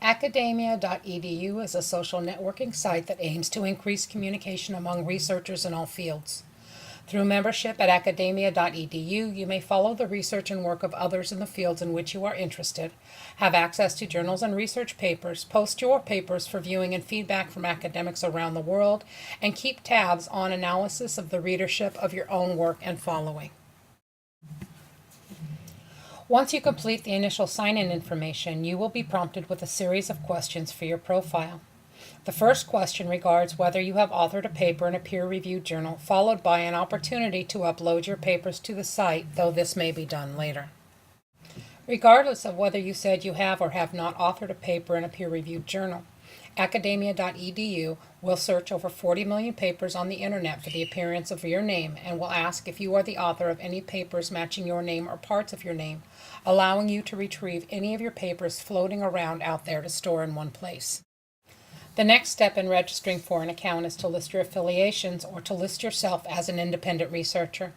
Academia.edu is a social networking site that aims to increase communication among researchers in all fields. Through membership at academia.edu, you may follow the research and work of others in the fields in which you are interested, have access to journals and research papers, post your papers for viewing and feedback from academics around the world, and keep tabs on analysis of the readership of your own work and following. Once you complete the initial sign-in information, you will be prompted with a series of questions for your profile. The first question regards whether you have authored a paper in a peer-reviewed journal, followed by an opportunity to upload your papers to the site, though this may be done later. Regardless of whether you said you have or have not authored a paper in a peer-reviewed journal, academia.edu will search over 40 million papers on the internet for the appearance of your name and will ask if you are the author of any papers matching your name or parts of your name, allowing you to retrieve any of your papers floating around out there to store in one place. The next step in registering for an account is to list your affiliations or to list yourself as an independent researcher.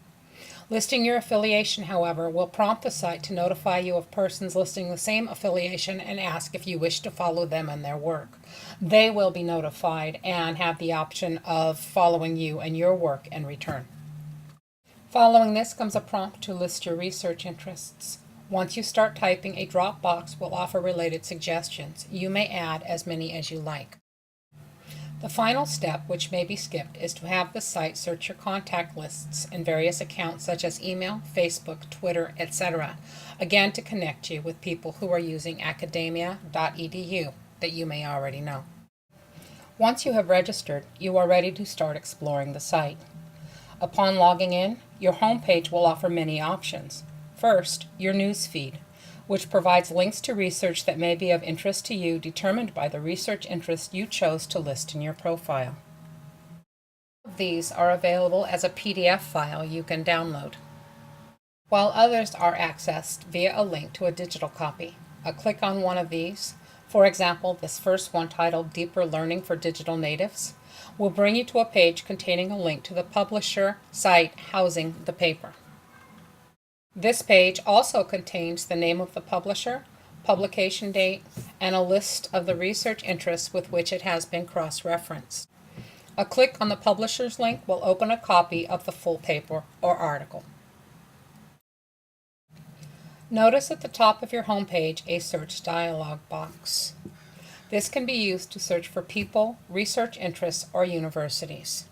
Listing your affiliation, however, will prompt the site to notify you of persons listing the same affiliation and ask if you wish to follow them and their work. They will be notified and have the option of following you and your work in return. Following this comes a prompt to list your research interests. Once you start typing, a drop box will offer related suggestions. You may add as many as you like. The final step, which may be skipped, is to have the site search your contact lists in various accounts such as email, Facebook, Twitter, etc., again to connect you with people who are using academia.edu that you may already know. Once you have registered, you are ready to start exploring the site. Upon logging in, your homepage will offer many options. First, your news feed, which provides links to research that may be of interest to you, determined by the research interest you chose to list in your profile. These are available as a PDF file you can download, while others are accessed via a link to a digital copy. A click on one of these, for example, this first one titled Deeper Learning for Digital Natives, will bring you to a page containing a link to the publisher site housing the paper. This page also contains the name of the publisher, publication date, and a list of the research interests with which it has been cross-referenced. A click on the publisher's link will open a copy of the full paper or article. Notice at the top of your homepage a search dialog box. This can be used to search for people, research interests, or universities.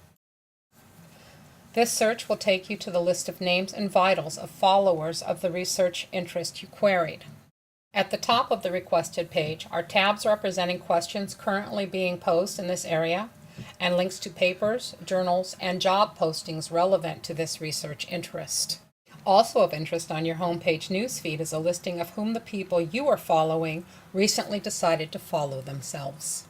This search will take you to the list of names and vitals of followers of the research interest you queried. At the top of the requested page are tabs representing questions currently being posed in this area and links to papers, journals, and job postings relevant to this research interest. Also of interest on your homepage newsfeed is a listing of whom the people you are following recently decided to follow themselves.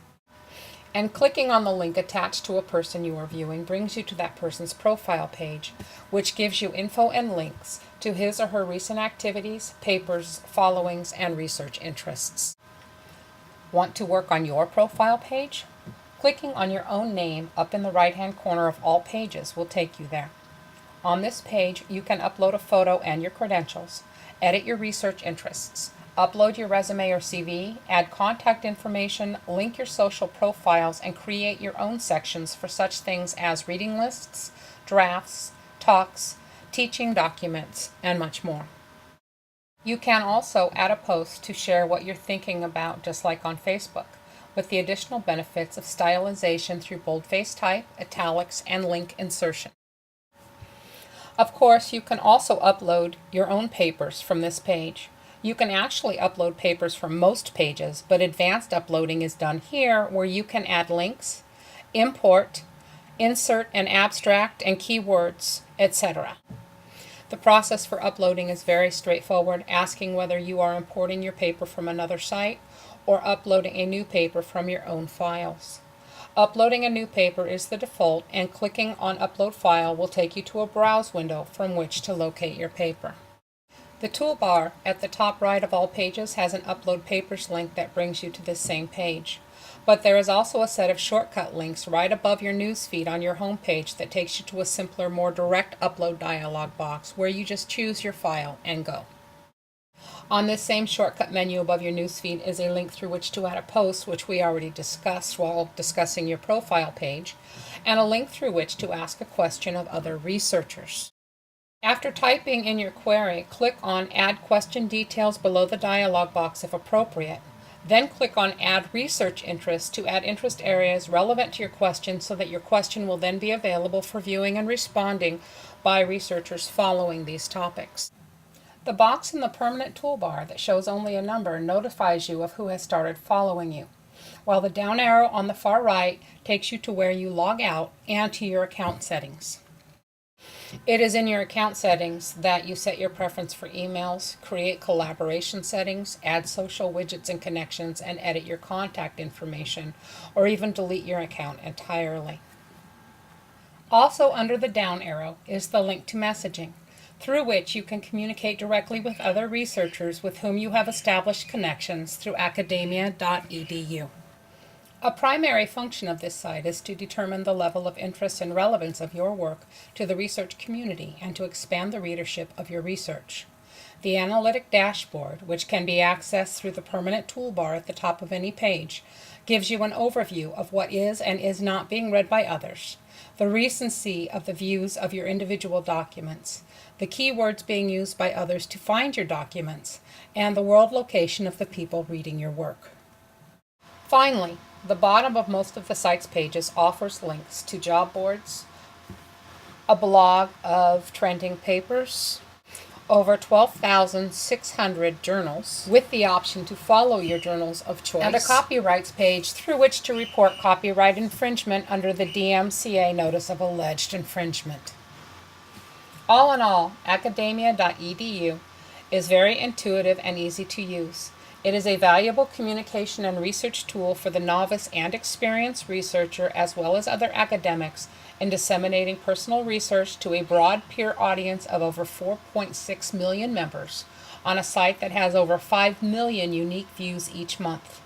And clicking on the link attached to a person you are viewing brings you to that person's profile page, which gives you info and links to his or her recent activities, papers, followings, and research interests. Want to work on your profile page? Clicking on your own name up in the right-hand corner of all pages will take you there. On this page, you can upload a photo and your credentials, edit your research interests, upload your resume or CV, add contact information, link your social profiles, and create your own sections for such things as reading lists, drafts, talks, teaching documents, and much more. You can also add a post to share what you're thinking about, just like on Facebook, with the additional benefits of stylization through boldface type, italics, and link insertion. Of course, you can also upload your own papers from this page. You can actually upload papers from most pages, but advanced uploading is done here, where you can add links, import, insert an abstract and keywords, etc. The process for uploading is very straightforward, asking whether you are importing your paper from another site or uploading a new paper from your own files. Uploading a new paper is the default, and clicking on Upload File will take you to a browse window from which to locate your paper. The toolbar at the top right of all pages has an Upload Papers link that brings you to this same page. But there is also a set of shortcut links right above your newsfeed on your home page that takes you to a simpler, more direct upload dialog box where you just choose your file and go. On this same shortcut menu above your newsfeed is a link through which to add a post, which we already discussed while discussing your profile page, and a link through which to ask a question of other researchers. After typing in your query, click on Add Question Details below the dialog box if appropriate. Then click on Add Research Interest to add interest areas relevant to your question so that your question will then be available for viewing and responding by researchers following these topics. The box in the permanent toolbar that shows only a number notifies you of who has started following you, while the down arrow on the far right takes you to where you log out and to your account settings. It is in your account settings that you set your preference for emails, create collaboration settings, add social widgets and connections, and edit your contact information, or even delete your account entirely. Also under the down arrow is the link to messaging, through which you can communicate directly with other researchers with whom you have established connections through academia.edu. A primary function of this site is to determine the level of interest and relevance of your work to the research community and to expand the readership of your research. The analytic dashboard, which can be accessed through the permanent toolbar at the top of any page, gives you an overview of what is and is not being read by others, the recency of the views of your individual documents, the keywords being used by others to find your documents, and the world location of the people reading your work. Finally, the bottom of most of the site's pages offers links to job boards, a blog of trending papers, over 12,600 journals, with the option to follow your journals of choice, and a copyrights page through which to report copyright infringement under the DMCA Notice of Alleged Infringement. All in all, academia.edu is very intuitive and easy to use. It is a valuable communication and research tool for the novice and experienced researcher, as well as other academics, in disseminating personal research to a broad peer audience of over 4.6 million members on a site that has over 5 million unique views each month.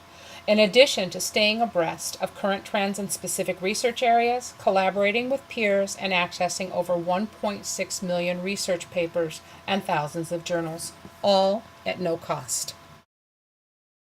In addition to staying abreast of current trends in specific research areas, collaborating with peers, and accessing over 1.6 million research papers and thousands of journals, all at no cost.